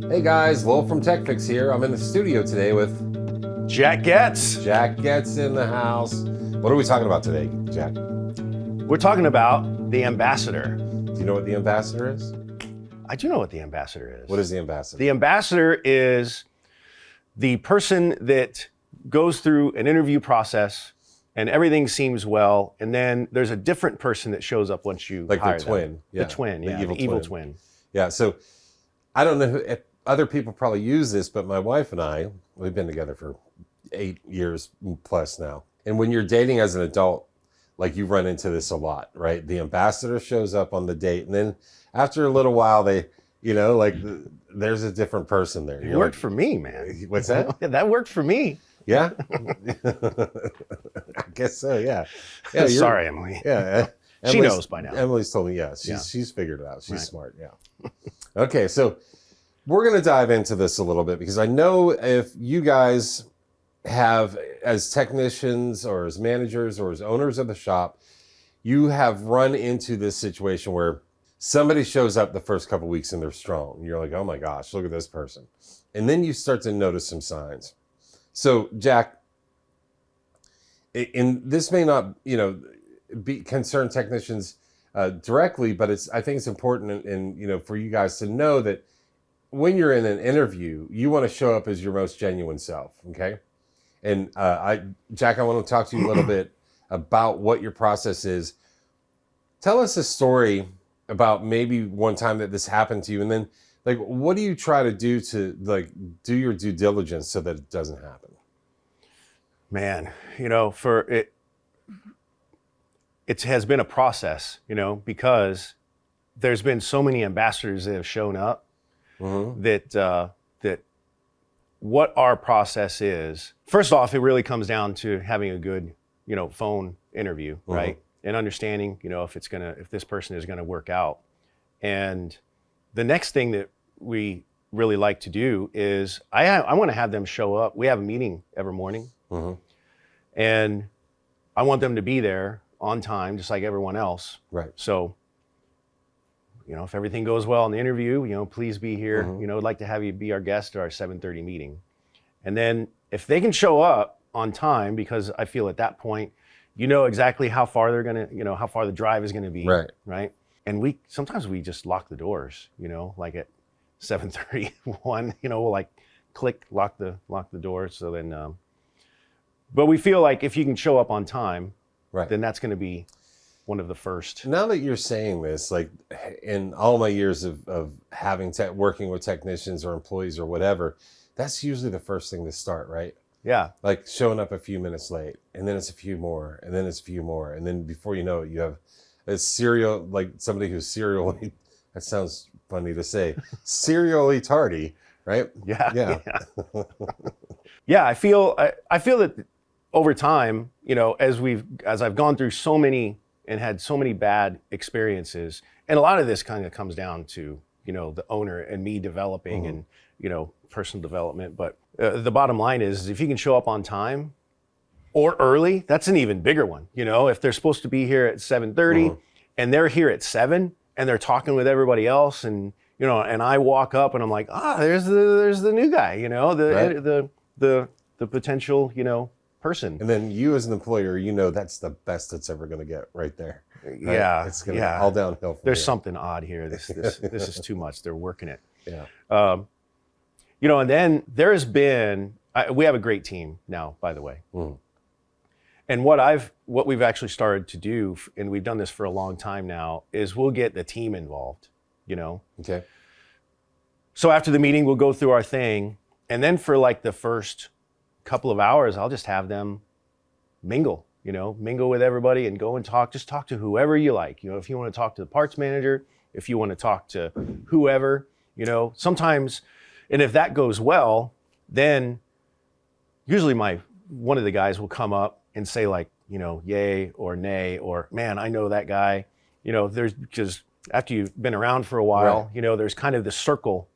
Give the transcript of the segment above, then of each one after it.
Hey guys, Lowell from TechFix here. I'm in the studio today with Jack Getz. Jack Getz in the house. What are we talking about today, Jack? We're talking about the ambassador. Do you know what the ambassador is? I do know what the ambassador is. What is the ambassador? The ambassador is the person that goes through an interview process and everything seems well, and then there's a different person that shows up once you like hire the twin. them. Yeah. The twin, The yeah, the evil twin. Yeah, so I don't know if other people probably use this, but my wife and I, we've been together for 8 years plus now. And when you're dating as an adult, like you run into this a lot, right? The ambassador shows up on the date, and then after a little while, there's a different person there. It worked for me, man. What's that? That worked for me. Yeah? I guess so, yeah. Sorry, Emily. Yeah. She knows by now. Emily's told me, yeah. She's figured it out. She's right. smart, yeah. Okay, so we're going to dive into this a little bit because I know if you guys have, as technicians or as managers or as owners of the shop, you have run into this situation where somebody shows up the first couple weeks and they're strong. You're like, oh my gosh, look at this person. And then you start to notice some signs. So, Jack, and this may not, be concern technicians directly, but I think it's important, and for you guys to know that when you're in an interview, you want to show up as your most genuine self. Okay, and Jack, I want to talk to you a little bit about what your process is. Tell us a story about maybe one time that this happened to you, and then what do you try to do to do your due diligence so that it doesn't happen? Man, it has been a process, because there's been so many ambassadors that have shown up that what our process is. First off, it really comes down to having a good, phone interview, right? And understanding, if this person is gonna work out. And the next thing that we really like to do is I want to have them show up. We have a meeting every morning, and I want them to be there on time, just like everyone else. Right. So, if everything goes well in the interview, please be here. I'd like to have you be our guest at our 7:30 meeting. And then if they can show up on time, because I feel at that point, exactly how far they're gonna, how far the drive is gonna be. Right. Right. And sometimes we just lock the doors, like at 7:31, we'll click, lock the door. So then, but we feel like if you can show up on time, right, then that's going to be one of the first. Now that you're saying this, in all my years of having working with technicians or employees or whatever, that's usually the first thing to start, right? Yeah. Like showing up a few minutes late, and then it's a few more, and then it's a few more, and then before you know it, you have a somebody who's serially, that sounds funny to say, serially tardy, right? Yeah. Yeah. Yeah. Yeah, I feel that over time, as I've gone through so many and had so many bad experiences, and a lot of this kind of comes down to, the owner and me developing and, personal development. But the bottom line is if you can show up on time or early, that's an even bigger one. If they're supposed to be here at 7:30 and they're here at 7 and they're talking with everybody else, and, and I walk up and I'm like, there's the new guy, right, the potential, person. And then you as an employer, that's the best it's ever going to get right there. Right? Yeah. It's going to be all downhill from There's here. Something odd here. This is too much. They're working it. Yeah. And then there's been, we have a great team now, by the way. And what we've actually started to do, and we've done this for a long time now, is we'll get the team involved, Okay. So after the meeting, we'll go through our thing. And then for the first couple of hours, I'll just have them mingle with everybody and go and just talk to whoever you like. If you want to talk to the parts manager, if you want to talk to whoever, sometimes, and if that goes well, then usually one of the guys will come up and say yay or nay, or man, I know that guy, because after you've been around for a while, right, there's kind of the circle,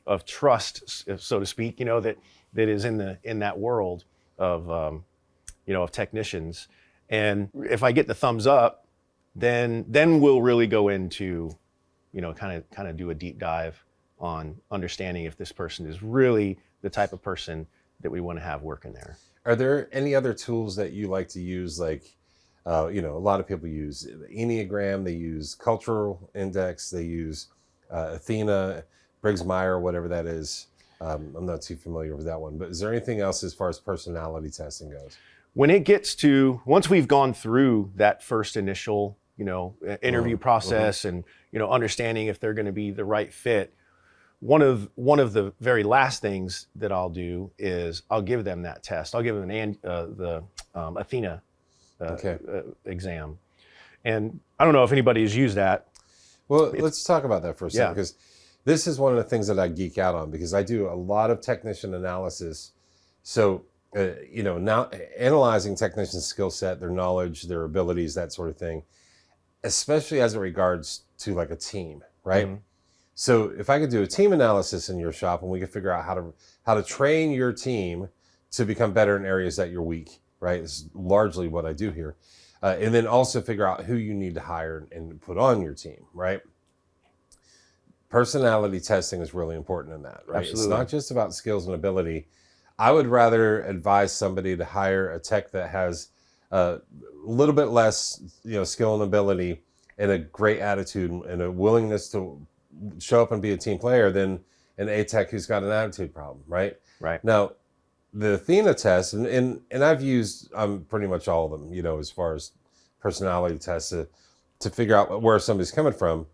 of trust, so to speak, that is in that world of of technicians. And if I get the thumbs up, then we'll really go into, kind of do a deep dive on understanding if this person is really the type of person that we want to have working there. Are there any other tools that you like to use? Like, a lot of people use the Enneagram, they use Cultural Index, they use Athena, Briggs-Meyer, whatever that is. I'm not too familiar with that one, but is there anything else as far as personality testing goes? When it gets to, once we've gone through that first initial, interview process and, understanding if they're going to be the right fit, one of the very last things that I'll do is I'll give them that test. I'll give them the Athena exam. And I don't know if anybody has used that. Well, let's talk about that for a second, because this is one of the things that I geek out on, because I do a lot of technician analysis. So, now analyzing technicians' skill set, their knowledge, their abilities, that sort of thing, especially as it regards to like a team, right? Mm-hmm. So if I could do a team analysis in your shop and we could figure out how to train your team to become better in areas that you're weak, right? This is largely what I do here. And then also figure out who you need to hire and put on your team, right? Personality testing is really important in that, right? Absolutely. It's not just about skills and ability. I would rather advise somebody to hire a tech that has a little bit less, skill and ability and a great attitude and a willingness to show up and be a team player than an A tech who's got an attitude problem, right? Right. Now, the Athena test, and I've used pretty much all of them, as far as personality tests to figure out where somebody's coming from.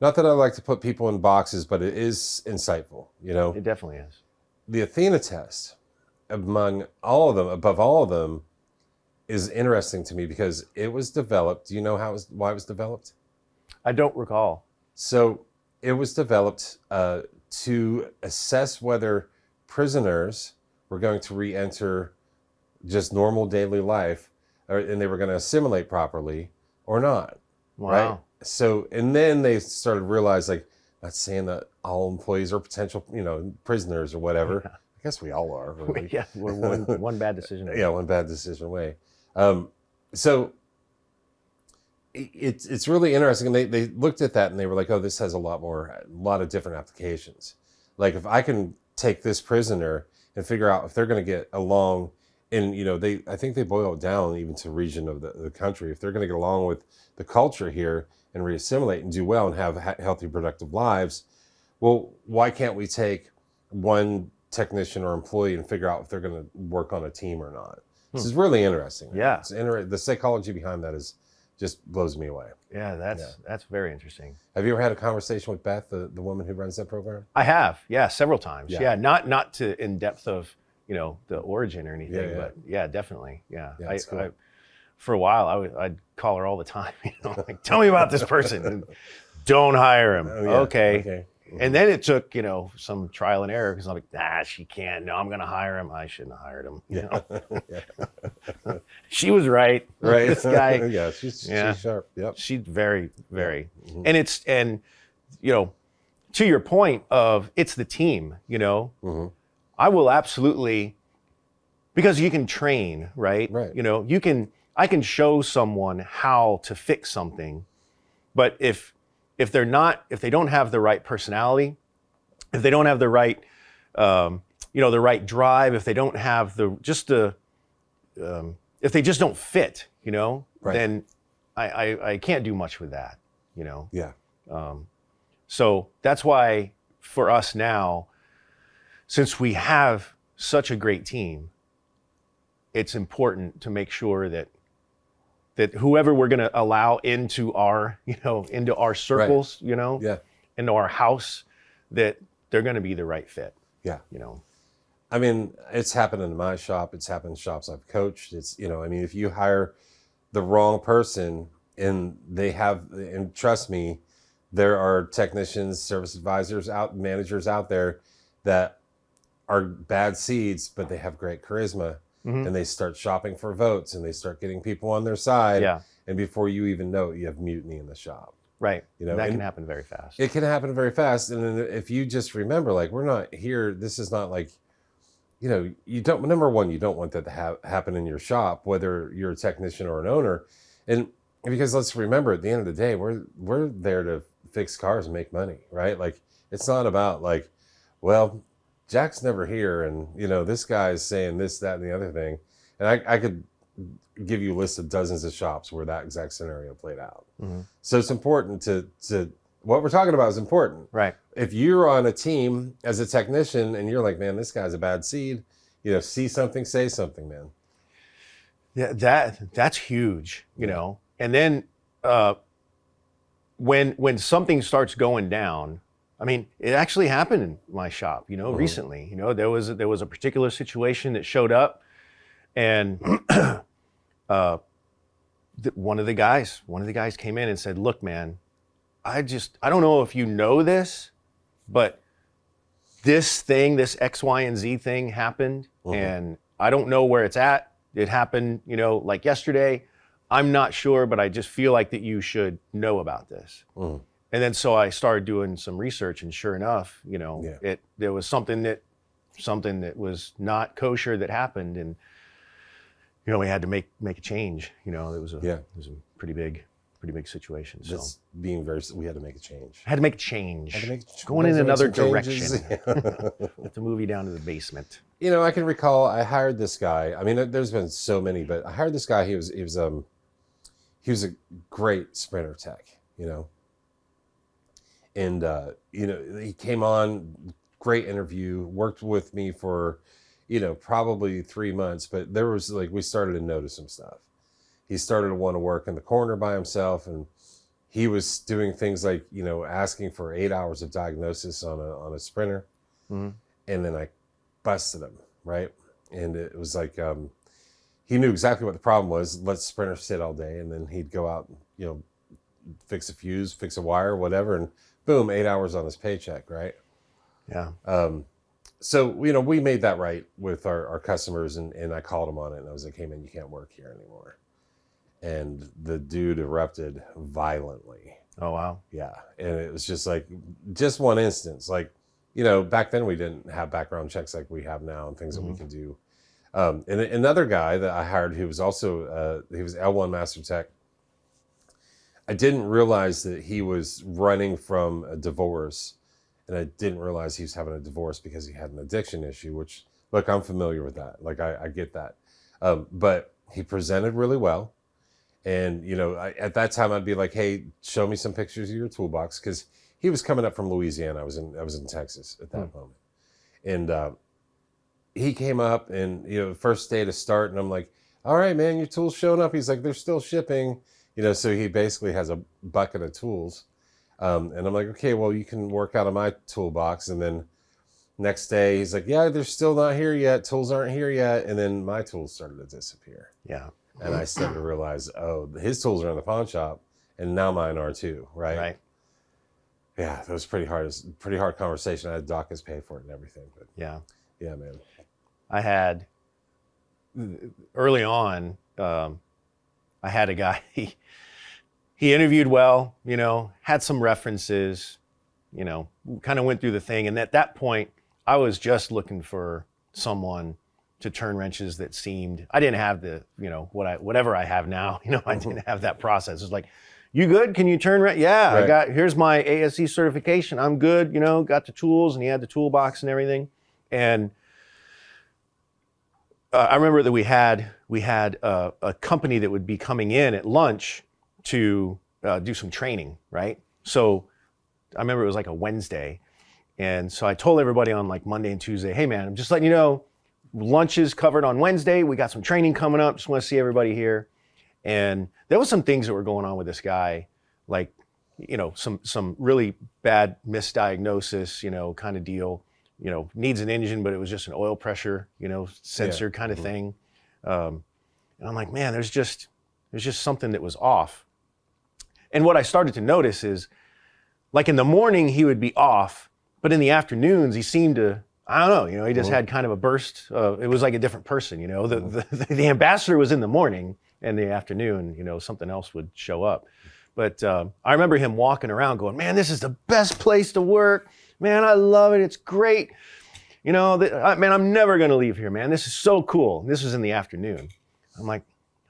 Not that I like to put people in boxes, but it is insightful, It definitely is. The Athena test, above all of them, is interesting to me because it was developed. Do you know why it was developed? I don't recall. So it was developed to assess whether prisoners were going to re-enter just normal daily life, and they were going to assimilate properly or not. Wow. Right? So, and then they started to realize, like, not saying that all employees are potential, prisoners or whatever. Yeah. I guess we all are. Really. Yeah, we're one bad decision away. Yeah, one bad decision away. So it's really interesting. And they looked at that and they were like, oh, this has a lot of different applications. Like if I can take this prisoner and figure out if they're going to get along, and I think they boil it down even to region of the country. If they're going to get along with the culture here and reassimilate and do well and have healthy, productive lives, well, why can't we take one technician or employee and figure out if they're going to work on a team or not? This is really interesting. Yeah. The psychology behind that just blows me away. Yeah, that's very interesting. Have you ever had a conversation with Beth, the woman who runs that program? I have, several times. Yeah. Not to in depth of the origin or anything, Yeah. but yeah, definitely. Yeah, it's cool. For a while, I'd call her all the time. Like, tell me about this person. And, don't hire him. Oh, yeah. Okay. And then it took, some trial and error because I'm like, she can't. No, I'm going to hire him. I shouldn't have hired him. She was right. Right. This guy. Yeah, she's sharp. Yep. She's very, very. Mm-hmm. And to your point of it's the team, Mm-hmm. I will absolutely, because you can train, right? Right. I can show someone how to fix something, but if they don't have the right personality, if they don't have the right, the right drive, if they don't have if they just don't fit, Right. then I can't do much with that, Yeah. So that's why for us now, since we have such a great team, it's important to make sure that whoever we're going to allow into our, into our circles, Yeah. into our house, that they're going to be the right fit. Yeah. I mean, it's happened in my shop. It's happened in shops I've coached. It's, if you hire the wrong person and and trust me, there are technicians, service advisors managers out there that are bad seeds, but they have great charisma. Mm-hmm. And they start shopping for votes and they start getting people on their side. Yeah. And before you even know it, you have mutiny in the shop. Right. That can happen very fast. It can happen very fast. And then if you just remember, like, we're not here, this is not like, you don't, number one, you don't want that to happen in your shop, whether you're a technician or an owner. And because let's remember, at the end of the day, we're there to fix cars and make money, right? Like, it's not about like, well, Jack's never here, and this guy is saying this, that, and the other thing. And I could give you a list of dozens of shops where that exact scenario played out. Mm-hmm. So it's important to what we're talking about is important. Right. If you're on a team as a technician and you're like, man, this guy's a bad seed, see something, say something, man. Yeah, that's huge, And then when something starts going down, I mean, it actually happened in my shop, recently. There was a particular situation that showed up, and one of the guys came in and said, "Look, man, I don't know if you know this, but this X, Y, and Z thing happened, and I don't know where it's at. It happened, like yesterday. I'm not sure, but I just feel like that you should know about this." And then so I started doing some research, and sure enough, there was something that was not kosher that happened, and we had to make a change. It was a pretty big situation. So we had to make a change. Had to make a change. Going in another direction. Get the movie down to the basement. I can recall I hired this guy. I mean, there's been so many, but I hired this guy. He was a great sprinter tech, and he came on, great interview, worked with me for probably 3 months, but there was we started to notice some stuff. He started to want to work in the corner by himself, and he was doing things like asking for 8 hours of diagnosis on a sprinter. And then I busted him, right? And it was like he knew exactly what the problem was. Let the sprinter sit all day, and then he'd go out and fix a fuse, fix a wire, whatever, and boom, 8 hours on his paycheck, right? Yeah. So we made that right with our customers, and I called him on it, and I was like, "Hey man, you can't work here anymore." And the dude erupted violently. Oh wow. Yeah, and it was just one instance. Back then we didn't have background checks like we have now and things that we can do. And another guy that I hired who was also he was L1 Master Tech. I didn't realize that he was running from a divorce, and I didn't realize he was having a divorce because he had an addiction issue, which, look, I'm familiar with that. I get that. But he presented really well. And, at that time I'd be like, "Hey, show me some pictures of your toolbox." Cause he was coming up from Louisiana. I was in Texas at that moment. And, he came up and, first day to start, and I'm like, "All right, man, your tool's showing up." He's like, "They're still shipping." So he basically has a bucket of tools. And I'm like, "Okay, well, you can work out of my toolbox." And then next day he's like, "Yeah, they're still not here yet. Tools aren't here yet." And then my tools started to disappear. Yeah. And I started to realize, oh, his tools are in the pawn shop, and now mine are too, right? Right. Yeah, that was pretty hard conversation. I had Dawkins pay for it and everything. But yeah, man. I had early on. I had a guy. He interviewed well. Had some references. Kind of went through the thing, and at that point, I was just looking for someone to turn wrenches that seemed, I didn't have the, whatever I have now, I didn't have that process. It's like, "You good? Can you turn wrench?" "Yeah, right. here's my ASE certification. I'm good, got the tools," and he had the toolbox and everything. And I remember that we had a company that would be coming in at lunch to do some training, right? So I remember it was like a Wednesday. And so I told everybody on Monday and Tuesday, "Hey man, I'm just letting you know, lunch is covered on Wednesday. We got some training coming up. Just want to see everybody here." And there was some things that were going on with this guy, some really bad misdiagnosis, kind of deal. Needs an engine, but it was just an oil pressure, sensor kind of thing. And I'm like, man, there's just something that was off. And what I started to notice is, in the morning he would be off, but in the afternoons he seemed to, I don't know, he just had kind of a burst. It was like a different person, the ambassador was in the morning, and the afternoon, something else would show up. But I remember him walking around going, "Man, this is the best place to work. Man, I love it. It's great. Man, I'm never going to leave here, man. This is so cool." And this was in the afternoon. I'm like,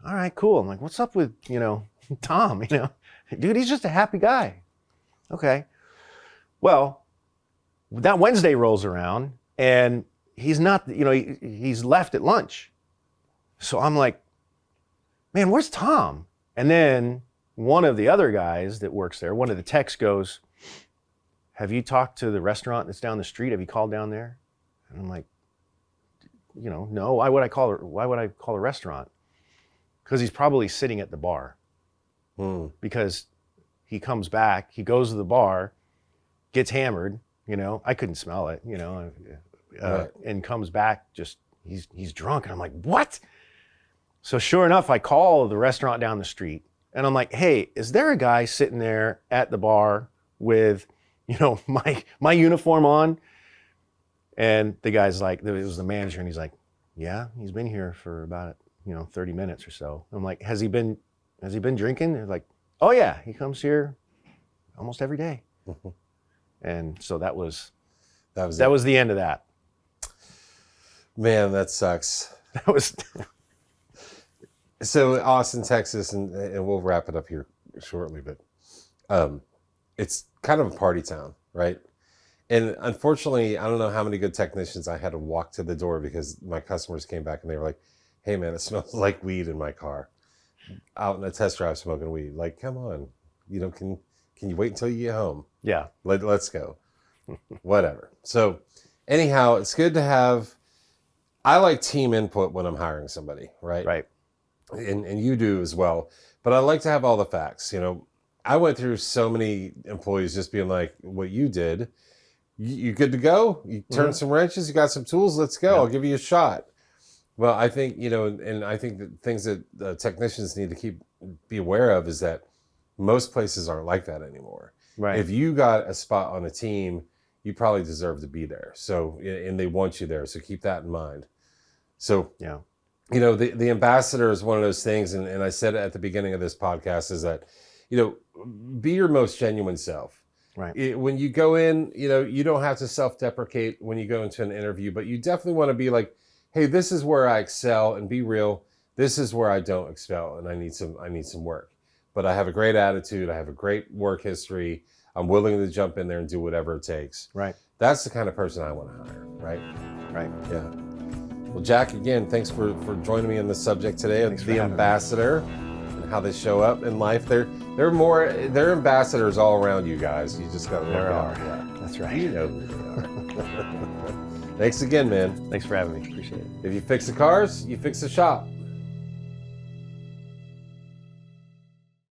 "All right, cool." I'm like, "What's up with, Tom? Dude, he's just a happy guy." Okay. Well, that Wednesday rolls around and he's not, he's left at lunch. So I'm like, man, where's Tom? And then one of the other guys that works there, one of the techs goes, have you talked to the restaurant that's down the street? Have you called down there? And I'm like, no, why would I call a restaurant? Because he's probably sitting at the bar. Because he comes back, he goes to the bar, gets hammered, I couldn't smell it, Right. and comes back just, he's drunk. And I'm like, what? So sure enough, I call the restaurant down the street and I'm like, hey, is there a guy sitting there at the bar with, my uniform on? And the guy's like, it was the manager, and he's like, yeah, he's been here for about, 30 minutes or so. I'm like, has he been drinking? They're like, oh yeah, he comes here almost every day. And so that was the end of that. Man, that sucks. That was So Austin, Texas, and we'll wrap it up here shortly, but it's kind of a party town, right? And unfortunately, I don't know how many good technicians I had to walk to the door because my customers came back and they were like, hey man, it smells like weed in my car. Out in a test drive smoking weed. Like, come on. Can you wait until you get home? Yeah. Let's go. Whatever. So anyhow, it's good to have, I like team input when I'm hiring somebody, right? Right. And you do as well. But I like to have all the facts. I went through so many employees just being like, what you did, you good to go? You turned some wrenches, you got some tools, let's go. Yeah. I'll give you a shot. Well, I think, and I think that things that technicians need to be aware of is that most places aren't like that anymore. Right. If you got a spot on a team, you probably deserve to be there. So, and they want you there. So keep that in mind. So, Yeah. the ambassador is one of those things. And I said it at the beginning of this podcast is that, be your most genuine self. Right. When you go in, you don't have to self-deprecate when you go into an interview, but you definitely want to be like, hey, this is where I excel, and be real. This is where I don't excel, and I need some work. But I have a great attitude. I have a great work history. I'm willing to jump in there and do whatever it takes. Right. That's the kind of person I want to hire, right? Right. Yeah. Well, Jack, again, thanks for joining me on the subject today of the ambassador and how they show up in life. They're ambassadors all around you guys. You just got to look out. Yeah, that's right. You know who they are. Thanks again, man. Thanks for having me. Appreciate it. If you fix the cars, you fix the shop.